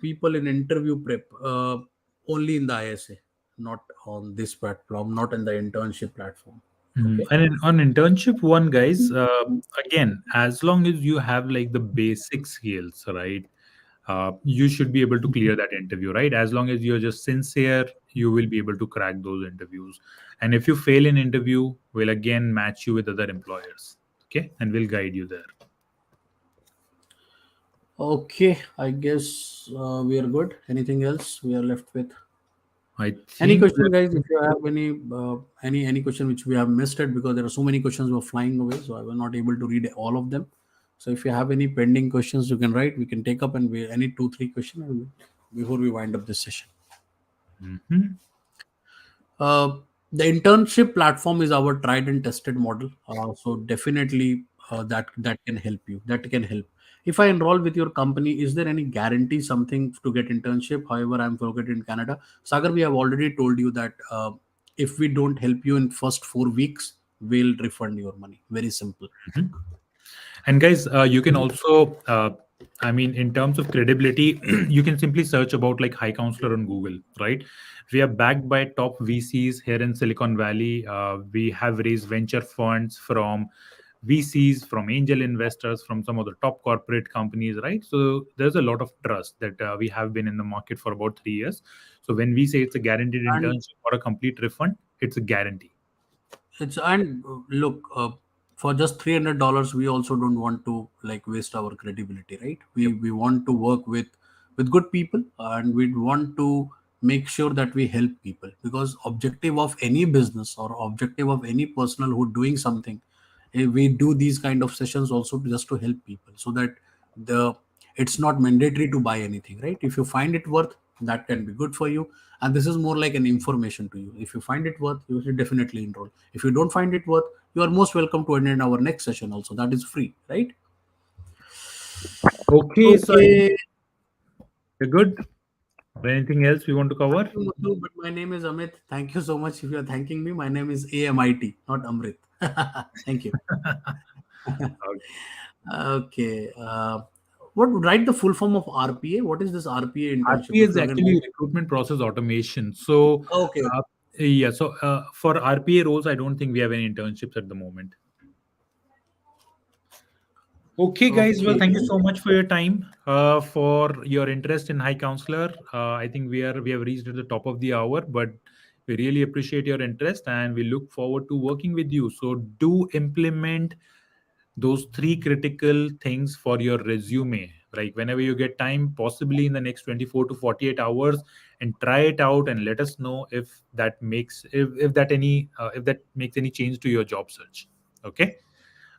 people in interview prep only in the ISA, not on this platform, not in the internship platform? Okay. And on internship one, guys, again, as long as you have like the basic skills, right? you should be able to clear that interview, right? As long as you're just sincere, you will be able to crack those interviews. And if you fail in interview, we'll again match you with other employers, okay, and we'll guide you there. Okay, I guess we are good. Anything else we are left with? I Any think question, guys? If you have any question which we have missed it, because there are so many questions were flying away, so I was not able to read all of them. So if you have any pending questions, you can write. We can take up and we any 2 3 questions before we wind up this session. Mhm. Uh, the internship platform is our tried and tested model. So definitely that can help you. That can help. If I enroll with your company, is there any guarantee something to get internship? However, I'm located in Canada. Sagar, we have already told you that if we don't help you in first 4 weeks, we'll refund your money. Very simple. Mhm. And guys, you can also, I mean, in terms of credibility, you can simply search about like High Counselor on Google, right? We are backed by top VCs here in Silicon Valley. We have raised venture funds from VCs, from angel investors, from some of the top corporate companies, right? So there's a lot of trust that we have been in the market for about 3 years. So when we say it's a guaranteed And internship or a complete refund, it's a guarantee. look, for just $300, we also don't want to like waste our credibility, right? we Yep. we want to work with good people, and we want to make sure that we help people, because objective of any business or objective of any personal who doing something, we do these kind of sessions also just to help people, so that the it's not mandatory to buy anything, right? If you find it worth, that can be good for you, and this is more like an information to you. If you find it worth, you should definitely enroll. If you don't find it worth, you are most welcome to attend our next session also, that is free, right? Okay, so I think Okay. we're good. Anything else we want to Thank cover? you, Muthu, but my name is Amit. Thank you so much. If you are thanking me, my name is AMIT, not Amrit. Thank you. Okay. What would write the full form of RPA? What is this RPA internship? RPA If is you can actually write. recruitment process automation. So, Okay. uh, yeah, so for RPA roles, I don't think we have any internships at the moment. Okay, guys. Well, Okay. thank you so much for your time, for your interest in High Counselor. I think we have reached at the top of the hour, but we really appreciate your interest and we look forward to working with you. So do implement those three critical things for your resume, like whenever you get time, possibly in the next 24 to 48 hours, and try it out and let us know if that makes if that makes any change to your job search. Okay.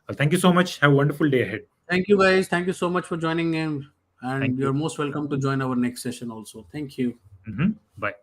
Well, thank you so much. Have a wonderful day ahead. Thank you, guys. Thank you so much for joining in. Thank And you. you're most welcome to join our next session also. Thank you. Mhm. Bye.